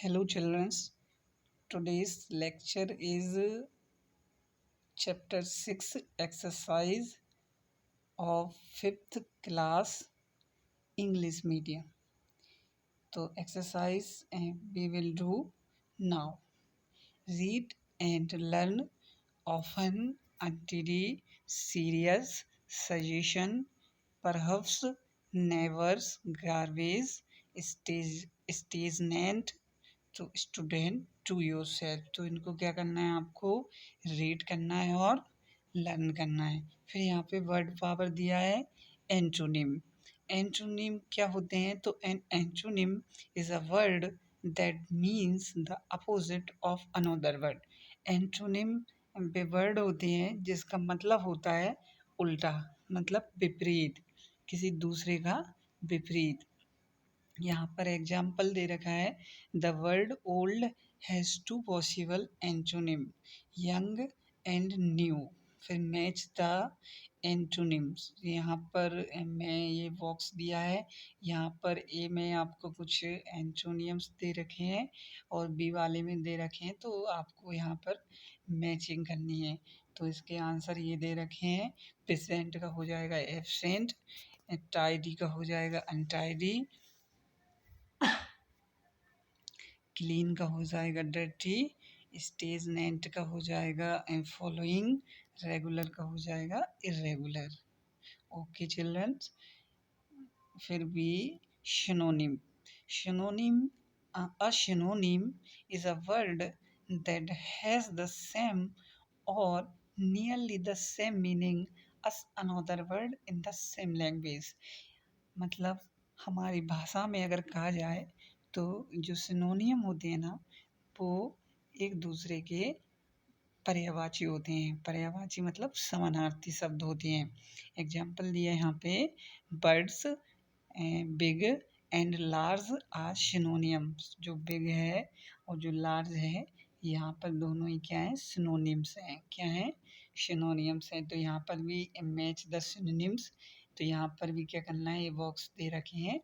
Hello, children. Today's lecture is chapter 6, exercise of 5th class English medium. So, exercise we will do now. Read and learn often untidy, serious, suggestion, perhaps, never, garbage, stagnant, to student to yourself. तो इनको क्या करना है, आपको read करना है और learn करना है। फिर यहाँ पे वर्ड पावर दिया है एंटोनिम। एंटोनिम क्या होते हैं, तो an antonym is a word that means the opposite of another word. Antonym वे वर्ड होते हैं जिसका मतलब होता है उल्टा, मतलब विपरीत, किसी दूसरे का विपरीत। यहाँ पर एग्जाम्पल दे रखा है, the word old has two possible antonym, young and new. फिर मैच द एंटोनिम्स। यहाँ पर मैं ये बॉक्स दिया है, यहाँ पर ए में आपको कुछ एंटोनियम्स दे रखे हैं और बी वाले में दे रखे हैं, तो आपको यहाँ पर मैचिंग करनी है। तो इसके आंसर ये दे रखे हैं, प्रेजेंट का हो जाएगा एब्सेंट, टाइडी का हो जाएगा अनटाइडी, क्लीन का हो जाएगा डर्टी, स्टेजनेंट का हो जाएगा फॉलोइंग, रेगुलर का हो जाएगा इरेगुलर। Okay childrens. फिर भी synonym. Synonym, a synonym is a word that has the same or nearly the same meaning as another word in the same language। मतलब हमारी भाषा में अगर कहा जाए तो जो सिनोनियम होते हैं ना, वो एक दूसरे के पर्यायवाची होते हैं। पर्यायवाची मतलब समानार्थी शब्द होते हैं। एग्जाम्पल दिया है यहाँ पे, birds, big and large are synonyms. जो बिग है और जो लार्ज है, यहाँ पर दोनों ही क्या है, सिनोनिम्स हैं। क्या है, सिनोनियम्स हैं। तो यहाँ पर भी मैच द सिनोनिम्स। तो यहाँ पर भी क्या करना है, ये बॉक्स दे रखे हैं,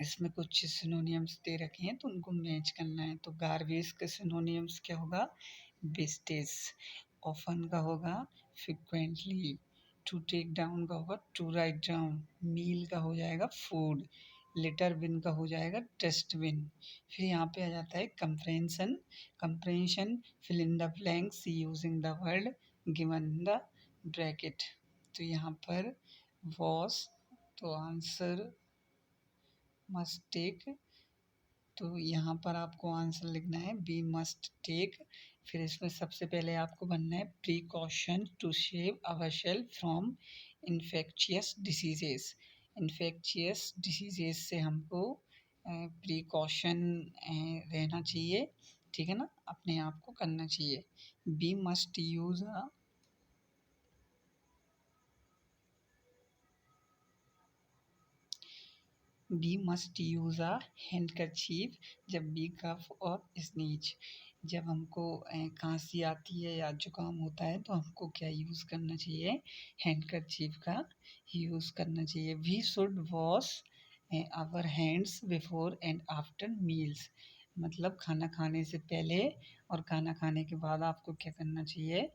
इसमें कुछ सिनोनियम्स दे रखे हैं तो उनको मैच करना है। तो गार्बेज का सिनोनियम्स क्या होगा, वेस्टेज। ऑफन का होगा फ्रिक्वेंटली। टू टेक डाउन का होगा टू राइट डाउन। मील का हो जाएगा फूड। लिटर बिन का हो जाएगा डस्टबिन। फिर यहाँ पे आ जाता है comprehension. Comprehension, fill in the blanks using the word given in the bracket. तो यहाँ पर वॉश, तो आंसर मस्ट टेक। तो यहाँ पर आपको आंसर लिखना है बी मस्ट टेक। फिर इसमें सबसे पहले आपको बनना है precaution to save ourselves from infectious diseases. Infectious diseases से हमको प्रिकॉशन रहना चाहिए, ठीक है ना, अपने आप को करना चाहिए। We must use we must use a handkerchief जब बी कफ और स्नीज। जब हमको खांसी आती है या जुकाम होता है तो हमको क्या यूज़ करना चाहिए, हैंडकरचीफ का यूज़ करना चाहिए। We should wash our hands before and after meals. मतलब खाना खाने से पहले और खाना खाने के बाद आपको क्या करना चाहिए,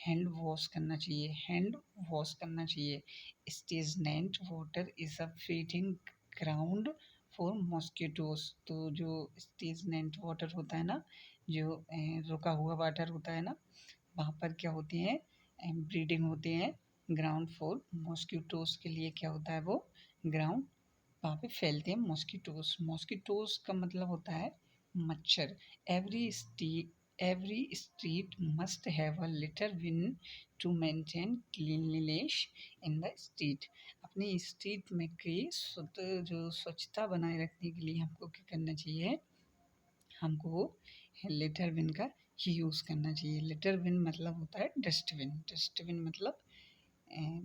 हैंड वॉश करना चाहिए, हैंड वॉश करना चाहिए। Stagnant water is a feeding ground for mosquitoes. तो जो स्टेजनेंट वाटर होता है ना, जो रुका हुआ वाटर होता है ना, वहाँ पर क्या होती हैं, ब्रीडिंग होते हैं ग्राउंड फॉर मॉस्किटोज के लिए। क्या होता है वो ग्राउंड, वहाँ पे फैलते हैं मॉस्किटोज। मॉस्किटोज का मतलब होता है मच्छर। Every street must have a litter bin to maintain cleanliness in the street. अपनी स्ट्रीट में की जो स्वच्छता बनाए रखने के लिए हमको क्या करना चाहिए, हमको लिटर बिन का ही यूज़ करना चाहिए। लिटर बिन मतलब होता है डस्टबिन। डस्टबिन मतलब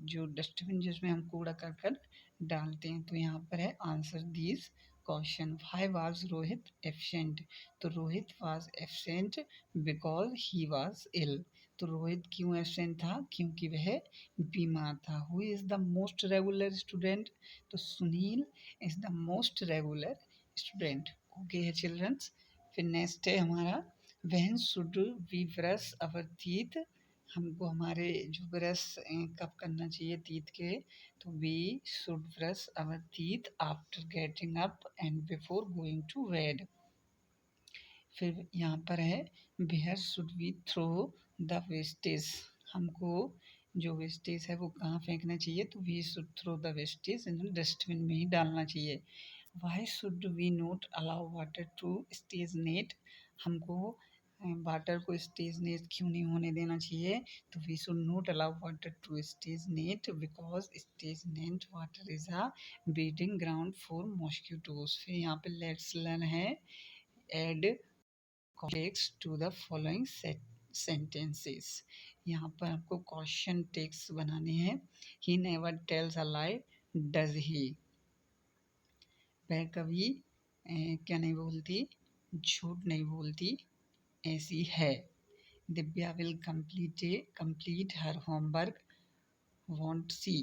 जो डस्टबिन जिसमें हम कूड़ा करकट डालते हैं। तो यहाँ पर है answer this question. Why was Rohit absent. तो Rohit was absent because he was ill. तो रोहित क्यों एब्सेंट था, क्योंकि वह बीमार था। Who is the most regular student. तो Sunil is the most regular student. Okay है चिल्ड्रंस। फिर नेक्स्ट है हमारा when should we brush our teeth. हमको हमारे जो ब्रश कब करना चाहिए टीथ के, तो we should brush our teeth after getting up and before going to bed. फिर यहाँ पर है where should we throw the wastage. हमको जो वेस्टेज है वो कहाँ फेंकना चाहिए, तो we should throw the wastage in dustbin में ही डालना चाहिए। Why should we not allow water to stagnate. हमको वाटर को स्टेजनेट क्यों नहीं होने देना चाहिए, तो we should not allow water to stagnate because stagnate water is a breeding ground for mosquitoes. फिर यहाँ पे लेट्स लर्न है add tags to the following sentences. यहाँ पर आपको क्वेश्चन टेक्स्ट बनाने हैं। He never tells a lie, does he. वह कभी क्या नहीं बोलती, झूठ नहीं बोलती, ऐसी है। Divya will complete her homework, won't she.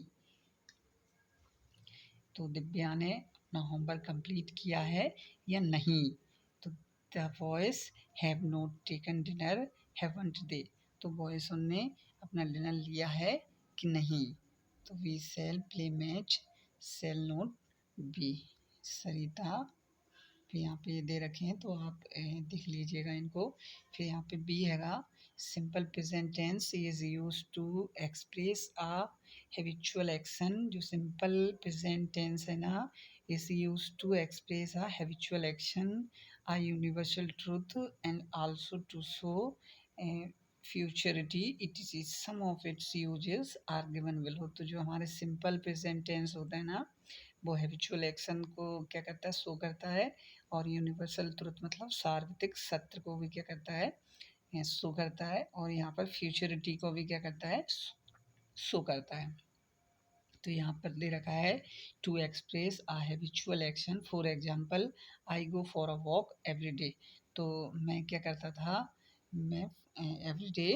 तो दिव्या ने अपना होमवर्क कंप्लीट किया है या नहीं। तो the boys have not taken dinner, haven't they. तो बॉयज ने अपना डिनर लिया है कि नहीं। तो we shall play match, shall not be. Sarita, फिर यहाँ पे ये दे रखे हैं तो आप देख लीजिएगा इनको। फिर यहाँ पे बी हैगा simple present tense is use to express a habitual action. जो सिंपल प्रेजेंट टेंस है ना, is use to express a habitual action, a universal truth and also to show futurity. It is some of its uses are given below. तो जो हमारे simple present tense होता है ना, वो हैबिचुअल एक्शन को क्या करता है, शो करता है। और यूनिवर्सल ट्रुथ मतलब सार्वत्रिक सत्य को भी क्या करता है, शो करता है। और यहाँ पर फ्यूचरिटी को भी क्या करता है, शो करता है। तो यहाँ पर दे रखा है to express a habitual action, for example I go for a walk every day. तो मैं क्या करता था, मैं एवरी डे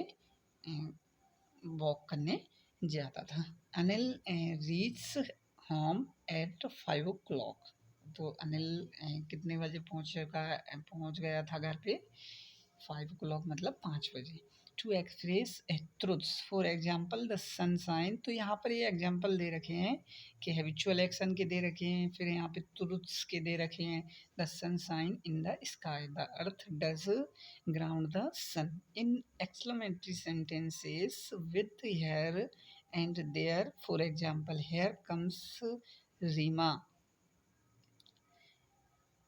वॉक करने जाता था। Anil reach home at 5 o'clock। तो अनिल कितने बजे पहुंच गया था घर पे, 5 o'clock मतलब 5 बजे। To express truths, for example the sunshine. तो यहाँ पर ये एग्जाम्पल दे रखे हैं कि हैबिचुअल एक्शन के दे रखे हैं, फिर यहाँ पे ट्रुथ्स के दे रखे हैं। The sunshine in the sky, the earth does ground the sun. In exclamatory sentences with here and there, for example here comes Reema,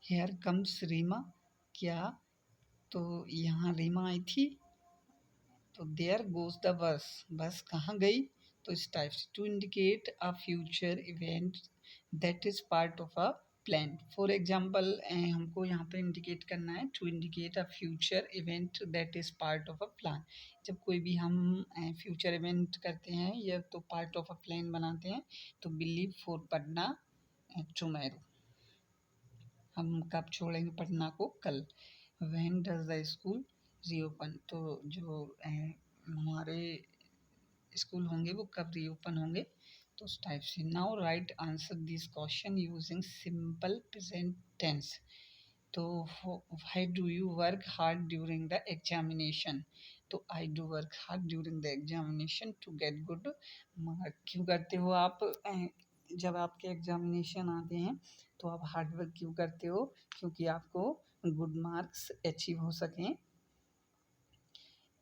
here comes Reema. क्या, तो यहाँ रीमा आई थी। तो देयर गोज द बस, बस कहाँ गई, तो इस टाइप से। To indicate a future event that is part of a plan. For example हमको यहाँ पे इंडिकेट करना है, to indicate a future event that is part of a plan. जब कोई भी हम फ्यूचर इवेंट करते हैं या तो पार्ट ऑफ अ प्लान बनाते हैं, तो बिलीव फॉर पढ़ना टुमारो, हम कब छोड़ेंगे पटना को, कल। When does the school reopen. तो जो हमारे स्कूल होंगे वो कब रीओपन होंगे, तो उस टाइप से। Now write answer this question using simple present tense. तो why do you work hard during the examination. तो I do work hard during the examination to get good mark. क्यों करते हो आप, जब आपके एग्जामिनेशन आते हैं तो आप हार्ड वर्क क्यों करते हो, क्योंकि आपको गुड मार्क्स अचीव हो सकें।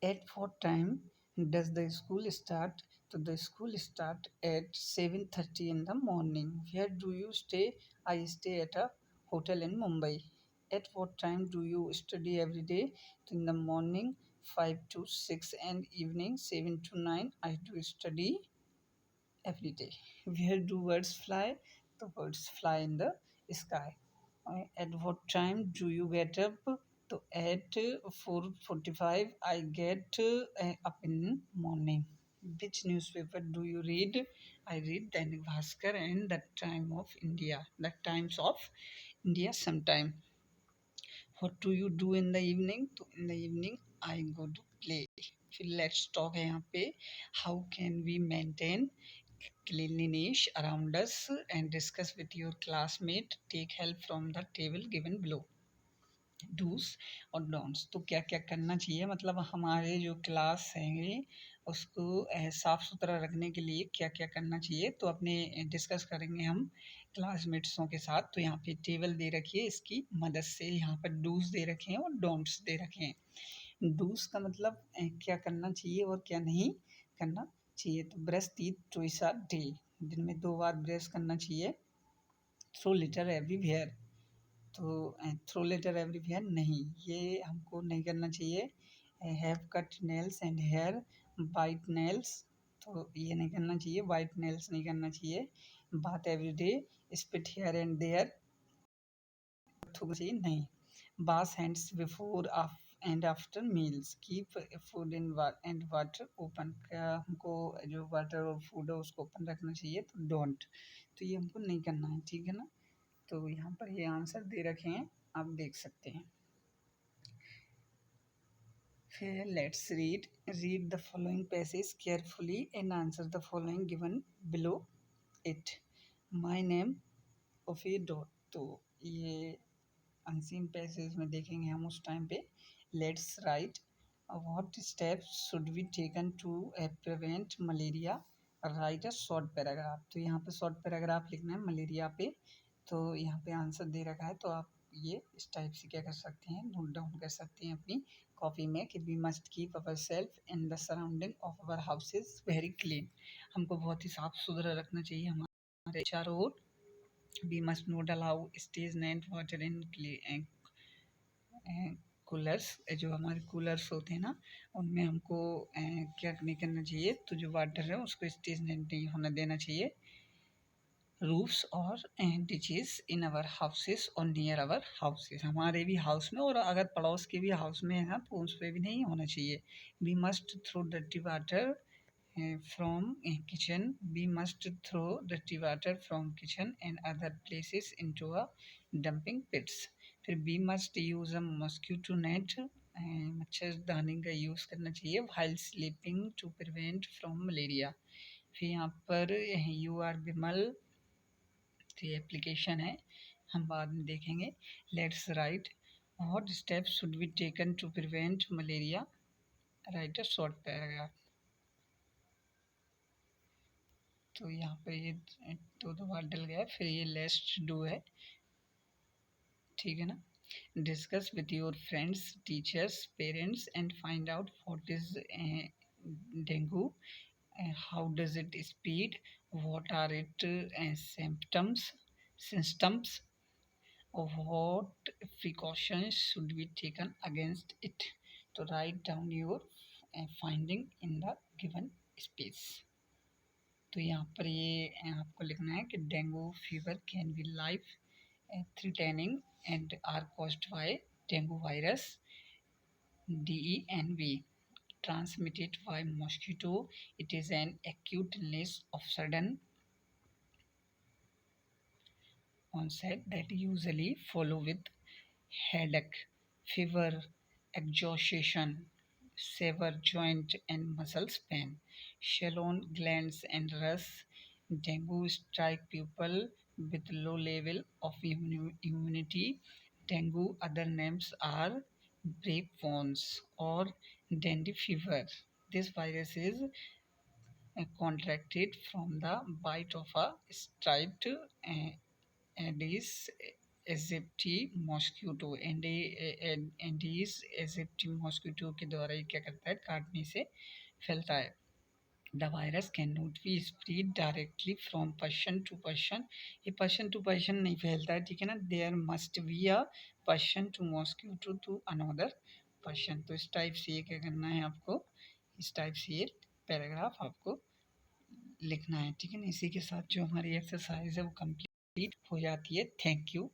At what time does the school start? So the school start at 7:30 in the morning. Where do you stay? I stay at a hotel in Mumbai. At what time do you study every day? In the morning 5 to 6 and evening 7 to 9 I do study every day. Where do birds fly? The birds fly in the sky. At what time do you get up? So at 4:45 I get up in morning. Which newspaper do you read? I read Dainik Bhaskar and the Time of India. The Times of India sometime. What do you do in the evening? तो in the evening I go to play. फिर let's talk है यहाँ पे, how can we maintain cleanliness around us and discuss with your classmate. Take help from the table given below. Dos और don'ts. तो क्या क्या करना चाहिए, मतलब हमारे जो क्लास है उसको साफ सुथरा रखने के लिए क्या क्या करना चाहिए, तो अपने डिस्कस करेंगे हम क्लासमेट्सों के साथ। तो यहाँ पे टेबल दे रखी है, इसकी मदद से यहाँ पर डूज दे रखे हैं और डोंट्स दे रखे हैं। डूज का मतलब क्या करना चाहिए और क्या नहीं करना चाहिए। तो brush teeth twice a day, दिन में 2 बार ब्रश करना चाहिए। थ्रो लिटर एवरीवेयर, तो थ्रो लेटर एवरीवेयर नहीं, ये हमको नहीं करना चाहिए। Have cut nails and hair bite nails, तो ये नहीं करना चाहिए, बाइट नेल्स नहीं करना चाहिए। Bath everyday, spit here and there, थूकना चाहिए नहीं। Wash hands before and after meals, keep food in and water open, क्या हमको जो वाटर और फूड है उसको ओपन रखना चाहिए, तो डोंट, तो ये हमको नहीं करना है, ठीक है ना। तो यहाँ पर ये आंसर दे रखे हैं, आप देख सकते हैं। फिर let's read the following passage carefully and answer the following given below it. My name of a dog, तो ये अनसीन पैसेज में देखेंगे हम उस टाइम पे। Let's write what steps should be taken to prevent malaria, write a short paragraph, तो यहाँ पे शॉर्ट पैराग्राफ लिखना है मलेरिया पे। तो यहाँ पे आंसर दे रखा है, तो आप ये इस टाइप से क्या कर सकते हैं, नोट डाउन कर सकते हैं अपनी कॉपी में कि we must keep our self in the surrounding of our houses very clean, हमको बहुत ही साफ सुथरा रखना चाहिए हमारे चारों ओर। We must not allow stagnant water in coolers, जो हमारे कूलर्स होते हैं ना उनमें हमको क्या नहीं करना चाहिए, तो जो वाटर है उसको स्टेजनेंट नहीं होना देना चाहिए। रूफ्स और डिचेस इन अवर हाउसेस और नियर अवर हाउसेस, हमारे भी हाउस में और अगर पड़ोस के भी हाउस में है ना तो उस पर भी नहीं होना चाहिए। We must throw dirty water from kitchen, we must throw dirty water from kitchen and other places into a dumping pits. फिर we must use a mosquito net, मच्छरदानी का यूज़ करना चाहिए while sleeping to prevent from malaria. फिर यहाँ पर you are विमल, तो ये एप्लीकेशन है, हम बाद में देखेंगे। Let's write what steps should be taken to prevent malaria, write a short paragraph. तो यहाँ पे ये दो बार डल गया, फिर ये लेट्स डू है, ठीक है ना। Discuss with your friends teachers parents and find out what is dengue, how does it spread, what are its symptoms, of what precautions should be taken against it, to write down your finding in the given space। तो यहाँ पर ये आपको लिखना है कि dengue fever can be life threatening and are caused by dengue virus DENV, transmitted by mosquito. It is an acute illness of sudden onset that usually follow with headache, fever, exhaustion, severe joint and muscles pain, shallow glands and rust. Dengue strike people with low level of immunity. Dengue other names are breakbones or dengue fever. This virus is contracted from the bite of a striped Aedes aegypti mosquito, Aedes aegypti mosquito के द्वारा ये क्या करता है, काटने से फैलता है। The virus cannot be spread directly from person to person, ये person to person नहीं फैलता है, ठीक है ना। There must be a person to mosquito to another person, तो इस टाइप से ये क्या करना है आपको, इस टाइप से ये पैराग्राफ आपको लिखना है, ठीक है ना। इसी के साथ जो हमारी एक्सरसाइज है वो कंप्लीट हो जाती है। Thank you.